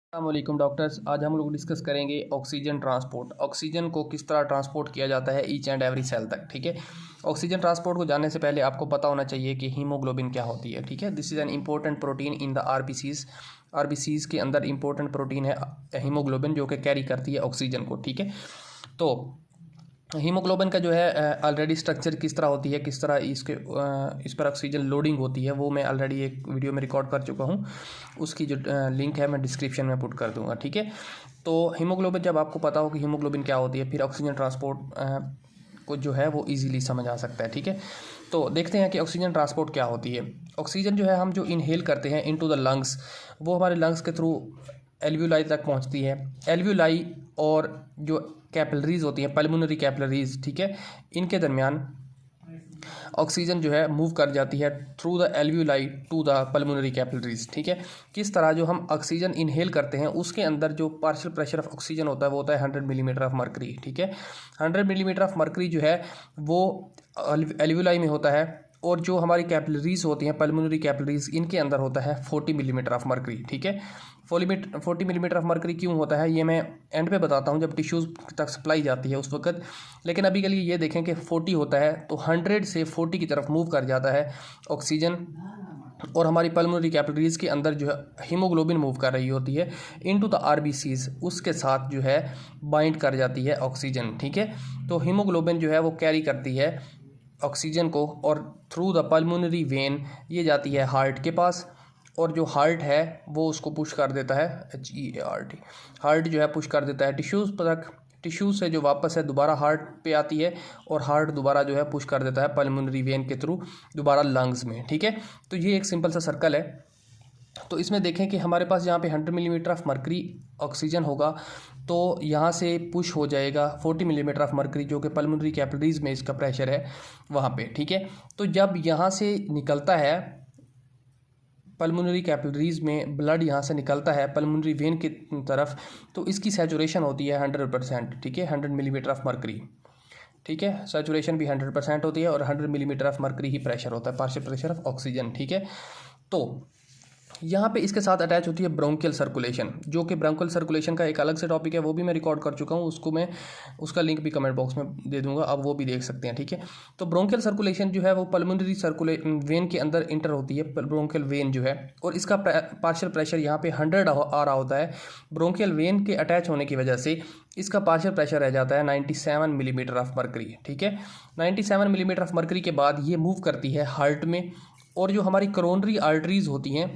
अस्सलामुअलैकुम डॉक्टर्स। आज हम लोग डिस्कस करेंगे ऑक्सीजन ट्रांसपोर्ट। ऑक्सीजन को किस तरह ट्रांसपोर्ट किया जाता है ईच एंड एवरी सेल तक। ठीक है, ऑक्सीजन ट्रांसपोर्ट को जानने से पहले आपको पता होना चाहिए कि हीमोग्लोबिन क्या होती है। ठीक है, this is an important protein in the RBCs. RBCs के अंदर इंपॉर्टेंट प्रोटीन है हीमोग्लोबिन, जो कि कैरी करती है ऑक्सीजन को। ठीक है, तो हीमोग्लोबिन का जो है ऑलरेडी स्ट्रक्चर किस तरह होती है, किस तरह इस पर ऑक्सीजन लोडिंग होती है, वो मैं ऑलरेडी एक वीडियो में रिकॉर्ड कर चुका हूँ। उसकी जो लिंक है मैं डिस्क्रिप्शन में पुट कर दूंगा। ठीक है, तो हीमोग्लोबिन, जब आपको पता हो कि हीमोग्लोबिन क्या होती है, फिर ऑक्सीजन ट्रांसपोर्ट को जो है वो ईजिली समझ आ सकता है। ठीक है, तो देखते हैं कि ऑक्सीजन ट्रांसपोर्ट क्या होती है। ऑक्सीजन जो है हम जो इनहेल करते हैं इनटू द लंग्स, वो हमारे लंग्स के थ्रू एल्व्यूलाई तक पहुंचती है। एल्व्यूलाई और जो कैपिलरीज होती हैं, पल्मोनरी कैपिलरीज, ठीक है, इनके दरमियान ऑक्सीजन जो है मूव कर जाती है through the alveoli to the pulmonary capillaries. ठीक है, किस तरह जो हम ऑक्सीजन इनहेल करते हैं उसके अंदर जो पार्शियल प्रेशर ऑफ ऑक्सीजन होता है वो होता है 100 मिलीमीटर ऑफ मर्करी। ठीक है, 100 मिलीमीटर ऑफ मर्करी जो है वो एल्व्यूलाई में होता है, और जो हमारी कैपिलरीज होती हैं पल्मोनरी कैपिलरीज, इनके अंदर होता है 40 मिलीमीटर ऑफ मर्करी। ठीक है, 40 मिलीमीटर ऑफ मर्करी क्यों होता है ये मैं एंड पे बताता हूँ, जब टिश्यूज़ तक सप्लाई जाती है उस वक्त। लेकिन अभी के लिए ये देखें कि 40 होता है, तो 100 से 40 की तरफ मूव कर जाता है ऑक्सीजन, और हमारी पल्मोनरी कैपिलरीज के अंदर जो है हीमोग्लोबिन मूव कर रही होती है इनटू द आरबीसीज, उसके साथ जो है बाइंड कर जाती है ऑक्सीजन। ठीक है, तो हीमोग्लोबिन जो है वो कैरी करती है ऑक्सीजन को, और थ्रू द पल्मोनरी वेन ये जाती है हार्ट के पास, और जो हार्ट है वो उसको पुश कर देता है, HEART, हार्ट जो है पुश कर देता है टिश्यूज़ तक। टिश्यूज़ से जो वापस है दोबारा हार्ट पे आती है, और हार्ट दोबारा जो है पुश कर देता है पल्मोनरी वेन के थ्रू दोबारा लंग्स में। ठीक है, तो ये एक सिंपल सा सर्कल है। तो इसमें देखें कि हमारे पास यहाँ पे 100 मिलीमीटर ऑफ मर्करी ऑक्सीजन होगा, तो यहाँ से पुश हो जाएगा 40 मिलीमीटर ऑफ मर्करी, जो कि पल्मोनरी कैपिलरीज में इसका प्रेशर है वहाँ पे। ठीक है, तो जब यहाँ से निकलता है पल्मोनरी कैपिलरीज में ब्लड, यहाँ से निकलता है पल्मोनरी वेन की तरफ, तो इसकी सैचुरेशन होती है 100%। ठीक है, 100 मिलीमीटर ऑफ मर्करी। ठीक है, सैचुरेशन भी 100% होती है, और 100 millimetre of mercury he pressure होता है, पार्शियल प्रेशर ऑफ ऑक्सीजन। ठीक है, तो यहाँ पे इसके साथ अटैच होती है ब्रोंकियल सर्कुलेशन, जो कि ब्रोंकियल सर्कुलेशन का एक अलग से टॉपिक है, वो भी मैं रिकॉर्ड कर चुका हूँ, उसको मैं उसका लिंक भी कमेंट बॉक्स में दे दूंगा, आप वो भी देख सकते हैं। ठीक है, तो ब्रोंकियल सर्कुलेशन जो है वो पल्मोनरी वेन के अंदर इंटर होती है, ब्रोंकियल वेन जो है, और इसका पार्शियल प्रेशर यहाँ पे 100 आ रहा होता है। ब्रोंकियल वेन के अटैच होने की वजह से इसका पार्शियल प्रेशर रह जाता है 97 मिलीमीटर ऑफ मर्करी। ठीक है, 97 मिलीमीटर ऑफ मर्करी के बाद ये मूव करती है हार्ट में, और जो हमारी करोनरी आर्टरीज होती हैं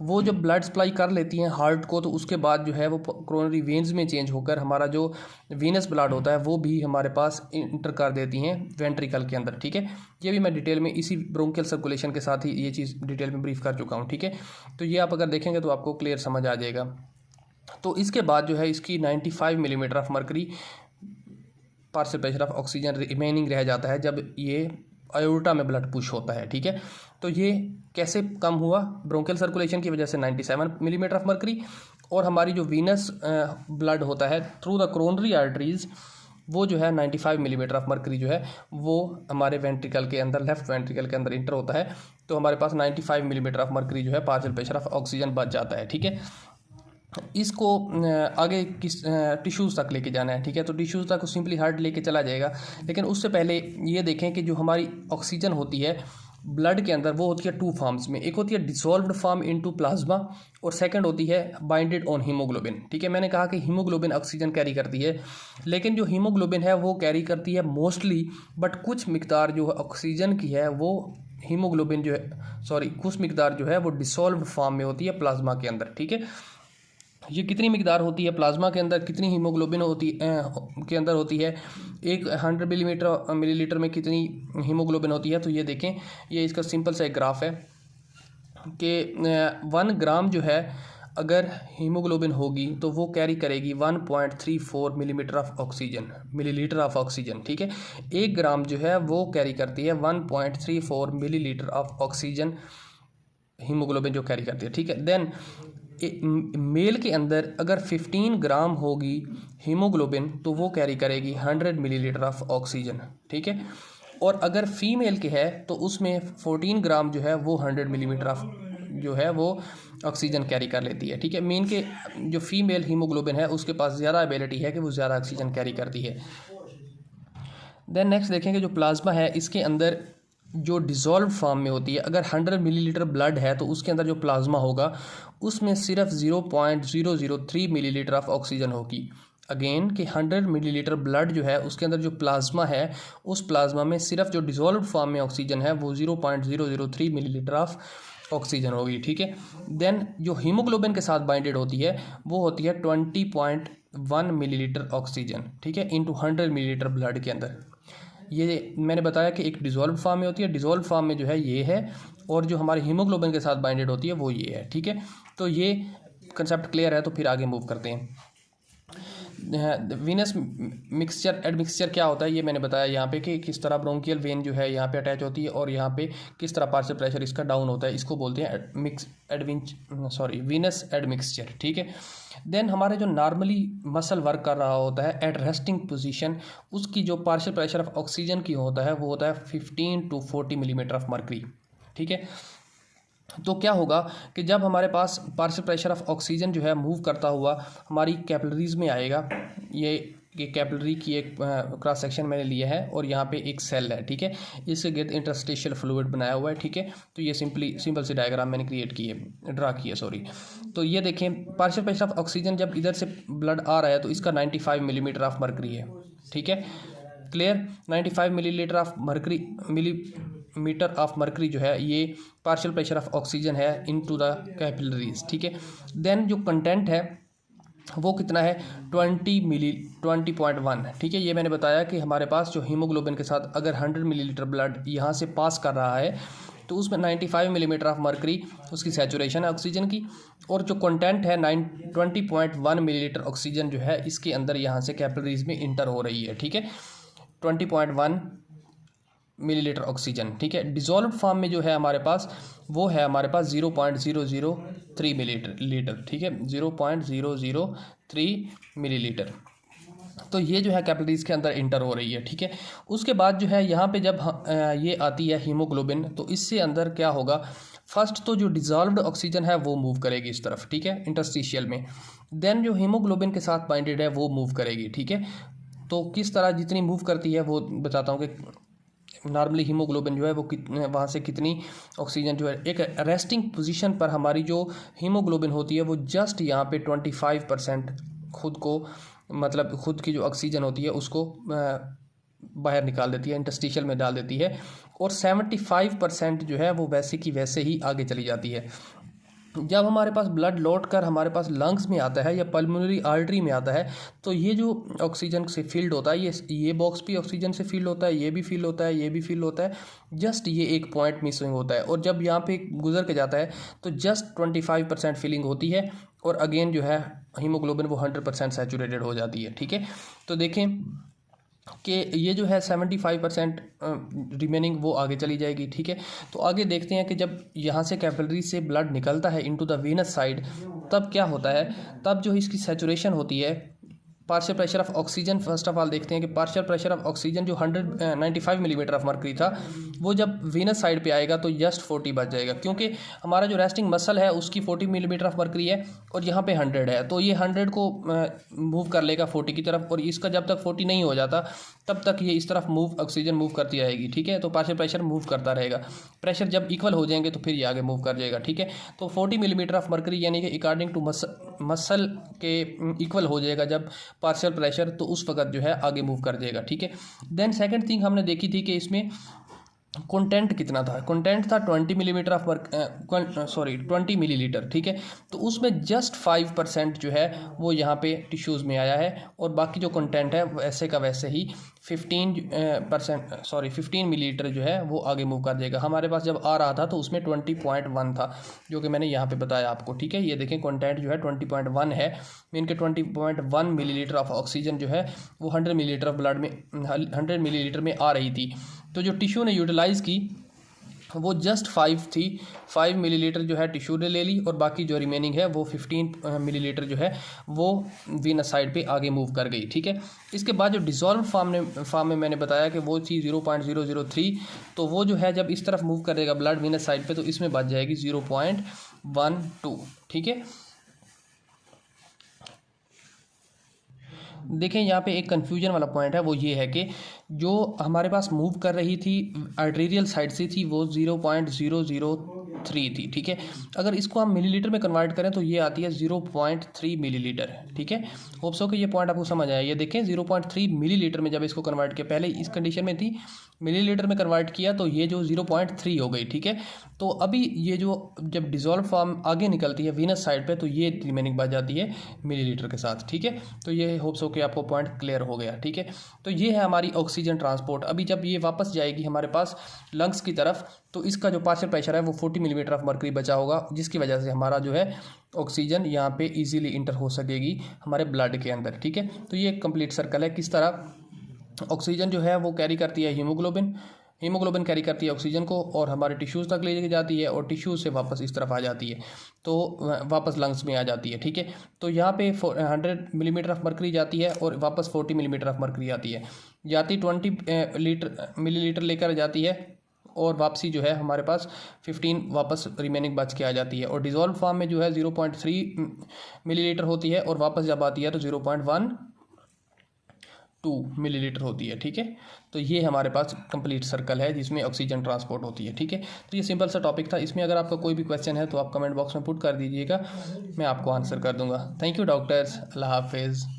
वो जब ब्लड सप्लाई कर लेती हैं हार्ट को, तो उसके बाद जो है वो कोरोनरी वेन्स में चेंज होकर हमारा जो वीनस ब्लड होता है वो भी हमारे पास इंटर कर देती हैं वेंट्रिकल के अंदर। ठीक है, ये भी मैं डिटेल में इसी ब्रोंकियल सर्कुलेशन के साथ ही ये चीज़ डिटेल में ब्रीफ कर चुका हूँ। ठीक है, तो ये आप अगर देखेंगे तो आपको क्लियर समझ आ जाएगा। तो इसके बाद जो है इसकी 95 millimetre of mercury partial pressure of oxygen remaining रह जाता है जब ये आयोर्टा में ब्लड पुश होता है। ठीक है, तो ये कैसे कम हुआ? ब्रोंकियल सर्कुलेशन की वजह से 97 मिलीमीटर ऑफ मर्करी, और हमारी जो वीनस ब्लड होता है थ्रू द कोरोनरी आर्टरीज, वो जो है 95 मिलीमीटर ऑफ मर्करी जो है वो हमारे वेंट्रिकल के अंदर, लेफ्ट वेंट्रिकल के अंदर इंटर होता है, तो हमारे पास 95 मिलीमीटर ऑफ मर्करी जो है पार्शियल प्रेशर ऑफ ऑक्सीजन बच जाता है। ठीक है, इसको आगे किस टिश्यूज़ तक लेके जाना है। ठीक है, तो टिश्यूज़ तक सिंपली हार्ट लेके चला जाएगा, लेकिन उससे पहले ये देखें कि जो हमारी ऑक्सीजन होती है ब्लड के अंदर वो होती है 2 फॉर्म्स में। एक होती है डिसॉल्व्ड फॉर्म इनटू प्लाज्मा, और सेकंड होती है बाइंडेड ऑन हीमोग्लोबिन। ठीक है, मैंने कहा कि हीमोग्लोबिन ऑक्सीजन कैरी करती है, लेकिन जो हीमोग्लोबिन है वो कैरी करती है मोस्टली, बट कुछ मिकदार जो ऑक्सीजन की है वो हीमोग्लोबिन जो है, सॉरी, कुछ मिकदार जो है वो डिसॉल्व्ड फॉर्म में होती है प्लाज्मा के अंदर। ठीक है, ये कितनी मिकदार होती है प्लाज्मा के अंदर, कितनी हीमोग्लोबिन होती के अंदर होती है, एक 100 मिलीलीटर में कितनी हीमोग्लोबिन होती है, तो ये देखें, ये इसका सिंपल सा एक ग्राफ है कि 1 ग्राम जो है अगर हीमोग्लोबिन होगी तो वो कैरी करेगी 1.34 millimetre of oxygen, millilitre of oxygen. ठीक है, 1 ग्राम जो है वो कैरी करती है 1.34 मिलीलीटर ऑफ ऑक्सीजन, हीमोग्लोबिन जो कैरी करती है। ठीक है, देन मेल के अंदर अगर 15 ग्राम होगी हीमोग्लोबिन तो वो कैरी करेगी 100 मिलीलीटर ऑफ ऑक्सीजन। ठीक है, और अगर फीमेल के है तो उसमें 14 ग्राम जो है वो 100 मिलीमीटर ऑफ जो है वो ऑक्सीजन कैरी कर लेती है, ठीक है। मीन के जो फीमेल हीमोग्लोबिन है उसके पास ज़्यादा एबिलिटी है कि वो ज़्यादा ऑक्सीजन कैरी करती है। देन नेक्स्ट देखेंगे जो प्लाज्मा है, इसके अंदर जो डिज़ोल्व फॉर्म में होती है, अगर 100 मिलीलीटर ब्लड है तो उसके अंदर जो प्लाज्मा होगा उसमें सिर्फ 0.003 मिलीलीटर ऑफ ऑक्सीजन होगी। अगेन कि 100 मिलीलीटर ब्लड जो है उसके अंदर जो प्लाज्मा है उस प्लाज्मा में सिर्फ जो डिज़ोल्व फॉर्म में ऑक्सीजन है वो 0.003 मिलीलीटर ऑफ ऑक्सीजन होगी, ठीक है। देन जो हीमोग्लोबिन के साथ बाइंडेड होती है वो होती है 20.1 मिलीलीटर ऑक्सीजन, ठीक है, इंटू 100 मिलीलीटर ब्लड के अंदर। ये मैंने बताया कि एक डिज़ोल्व फॉर्म में होती है, डिज़ोल्व फॉर्म में जो है ये है, और जो हमारे हीमोग्लोबिन के साथ बाइंडेड होती है वो ये है, ठीक है। तो ये कंसेप्ट क्लियर है, तो फिर आगे मूव करते हैं। वीनस मिक्सचर एडमिक्सचर क्या होता है ये मैंने बताया यहाँ पे कि किस तरह ब्रोंकियल वेन जो है यहाँ पे अटैच होती है और यहाँ पे किस तरह पार्शियल प्रेशर इसका डाउन होता है, इसको बोलते हैं वीनस एडमिक्सचर, ठीक है। देन हमारे जो नॉर्मली मसल वर्क कर रहा होता है एट रेस्टिंग पोजीशन, उसकी जो पार्शियल प्रेशर ऑफ ऑक्सीजन की होता है वो होता है 15 to 40 मिलीमीटर ऑफ मर्करी, ठीक है। तो क्या होगा कि जब हमारे पास पार्शियल प्रेशर ऑफ ऑक्सीजन जो है मूव करता हुआ हमारी कैपिलरीज में आएगा, ये कैपिलरी की एक क्रॉस सेक्शन मैंने लिया है और यहाँ पे एक सेल है, ठीक है, इसके गिर्द इंटरस्टिशियल फ्लूइड बनाया हुआ है, ठीक है। तो ये सिंपल सी डायग्राम मैंने क्रिएट की है, ड्रा की है, सॉरी। तो ये देखें पार्शियल प्रेशर ऑफ ऑक्सीजन जब इधर से ब्लड आ रहा है तो इसका 95 मिलीमीटर ऑफ मर्करी है, ठीक है, clear. 95 millilitre of mercury millimetre of mercury जो है ये पार्शियल प्रेशर ऑफ ऑक्सीजन है इनटू द कैपिलरीज, ठीक है। देन जो कंटेंट है वो कितना है 20.1, ठीक है। ये मैंने बताया कि हमारे पास जो हीमोग्लोबिन के साथ अगर 100 मिलीलीटर ब्लड यहाँ से पास कर रहा है तो उसमें 95 मिलीमीटर ऑफ मर्करी उसकी सैचुरेशन है ऑक्सीजन की, और जो कंटेंट है 20.1 मिलीलीटर ऑक्सीजन जो है इसके अंदर यहाँ से कैपिलरीज में इंटर हो रही है, ठीक है। 20.1 मिलीलीटर ऑक्सीजन, ठीक है। डिज़ोल्व फॉर्म में जो है हमारे पास वो है हमारे पास 0.003 मिलीलीटर, ठीक है, 0.003 मिलीलीटर। तो ये जो है कैपिलरीज के अंदर इंटर हो रही है, ठीक है। उसके बाद जो है यहाँ पे जब ये आती है हीमोग्लोबिन तो इससे अंदर क्या होगा, फर्स्ट तो जो डिज़ोल्व्ड ऑक्सीजन है वो मूव करेगी इस तरफ, ठीक है, इंटरस्टिशियल में। देन जो हीमोग्लोबिन के साथ बाइंडेड है वो मूव करेगी, ठीक है। तो किस तरह जितनी मूव करती है वो बताता हूँ कि नॉर्मली हीमोग्लोबिन जो है वो वहाँ से कितनी ऑक्सीजन जो है एक रेस्टिंग पोजीशन पर हमारी जो हीमोग्लोबिन होती है वो जस्ट यहाँ पे 25% खुद को मतलब खुद की जो ऑक्सीजन होती है उसको बाहर निकाल देती है, इंटरस्टिशियल में डाल देती है, और 75% जो है वो वैसे की वैसे ही आगे चली जाती है। जब हमारे पास ब्लड लौट कर हमारे पास लंग्स में आता है या पल्मोनरी आर्टरी में आता है तो ये जो ऑक्सीजन से फील्ड होता है ये बॉक्स भी ऑक्सीजन से फील्ड होता है, ये भी फील होता है, ये भी फील होता है, जस्ट ये एक पॉइंट मिसिंग होता है, और जब यहाँ पे गुजर के जाता है तो जस्ट 25% फिलिंग होती है, और अगेन जो है हीमोग्लोबिन वो 100% सैचुरेटेड हो जाती है, ठीक है। तो देखें कि ये जो है 75% रिमेनिंग वो आगे चली जाएगी, ठीक है। तो आगे देखते हैं कि जब यहाँ से कैपिलरी से ब्लड निकलता है इनटू द वीनस साइड तब क्या होता है, तब जो इसकी सैचुरेशन होती है partial pressure of oxygen, first of all देखते हैं कि पार्शियल प्रेशर ऑफ ऑक्सीजन जो 195 मिलीमीटर ऑफ मर्करी था वो जब वीनस साइड पे आएगा तो जस्ट 40 बच जाएगा, क्योंकि हमारा जो रेस्टिंग मसल है उसकी 40 मिलीमीटर ऑफ मर्करी है और यहाँ पे 100 है, तो ये 100 को मूव कर लेगा 40 की तरफ, और इसका जब तक 40 नहीं हो जाता तब तक ये इस तरफ ऑक्सीजन मूव करती रहेगी, ठीक है। तो पार्शियल प्रेशर मूव करता रहेगा, प्रेशर जब इक्वल हो जाएंगे तो फिर ये आगे मूव कर जाएगा, ठीक है। तो 40 मिलीमीटर ऑफ मर्करी यानी कि अकॉर्डिंग टू मसल के इक्वल हो जाएगा जब पार्शियल प्रेशर, तो उस वक्त जो है आगे मूव कर जाएगा, ठीक है। देन सेकंड थिंग हमने देखी थी कि इसमें कंटेंट कितना था, कंटेंट था 20 मिलीमीटर ऑफ 20 मिलीलीटर, ठीक है। तो उसमें जस्ट 5% जो है वो यहाँ पे टिश्यूज़ में आया है, और बाकी जो कंटेंट है वैसे का वैसे ही 15 मिलीलीटर जो है वो आगे मूव कर देगा। हमारे पास जब आ रहा था तो उसमें 20.1 था जो कि मैंने यहाँ पे बताया आपको, ठीक है। ये देखें कंटेंट जो है 20.1 है, मीन के 20.1 मिलीलीटर ऑफ ऑक्सीजन जो है वो 100 मिलीलीटर ब्लड में 100 मिलीलीटर में आ रही थी। तो जो टिश्यू ने यूटिलाइज़ की वो जस्ट 5 थी, 5 मिलीलीटर जो है टिश्यू ने ले ली, और बाकी जो रिमेनिंग है वो 15 मिलीलीटर जो है वो वीनस साइड पे आगे मूव कर गई, ठीक है। इसके बाद जो डिज़ोल्व फॉर्म में मैंने बताया कि वो थी 0.003, तो वो जो है जब इस तरफ मूव करेगा ब्लड वीनस साइड पे तो इसमें बच जाएगी 1 2। ठीक है, देखें यहाँ पे एक कन्फ्यूजन वाला पॉइंट है, वो ये है कि जो हमारे पास मूव कर रही थी आर्टेरियल साइड से थी वो 0.003 थी। ठीक है, अगर इसको हम मिलीलीटर में कन्वर्ट करें तो ये आती है 0.3 मिलीलीटर। ठीक है, होप सो कि ये पॉइंट आपको समझ आया। ये देखें 0.3 मिलीलीटर में जब इसको कन्वर्ट किया, पहले इस कंडीशन में थी, मिलीलीटर में कन्वर्ट किया तो ये जो 0.3 हो गई। ठीक है, तो अभी ये जो जब डिज़ोल्व फॉर्म आगे निकलती है वीनस साइड पे तो ये रिमेनिंग बच जाती है मिलीलीटर के साथ। ठीक है, तो ये होप्स हो कि आपको पॉइंट क्लियर हो गया। ठीक है, तो ये है हमारी ऑक्सीजन ट्रांसपोर्ट। अभी जब ये वापस जाएगी हमारे पास लंग्स की तरफ तो इसका जो पार्शियल प्रेशर है वो 40 मिलीमीटर ऑफ मर्करी बचा होगा, जिसकी वजह से हमारा जो है ऑक्सीजन यहाँ पे इजीली इंटर हो सकेगी हमारे ब्लड के अंदर। ठीक है, तो ये एक कंप्लीट सर्कल है किस तरह ऑक्सीजन जो है वो कैरी करती है हीमोग्लोबिन, हीमोग्लोबिन कैरी करती है ऑक्सीजन को और हमारे टिश्यूज़ तक ले जाती है और टिश्यूज़ से वापस इस तरफ आ जाती है, तो वापस लंग्स में आ जाती है। ठीक है, तो यहाँ पे 100 मिलीमीटर ऑफ मर्करी जाती है और वापस 40 मिलीमीटर ऑफ मर्करी आती है, जाती 20 मिलीलीटर लेकर जाती है और वापसी जो है हमारे पास 15 वापस रिमेनिंग बच के आ जाती है। और डिज़ोल्व फॉर्म में जो है 0.3 मिलीलीटर होती है और वापस जब आती है तो 0.12 मिलीलीटर होती है। ठीक है, तो ये हमारे पास कंप्लीट सर्कल है जिसमें ऑक्सीजन ट्रांसपोर्ट होती है। ठीक है, तो ये सिंपल सा टॉपिक था। इसमें अगर आपका कोई भी क्वेश्चन है तो आप कमेंट बॉक्स में पुट कर दीजिएगा, मैं आपको आंसर कर दूंगा। थैंक यू डॉक्टर्स, अल्लाह हाफिज़।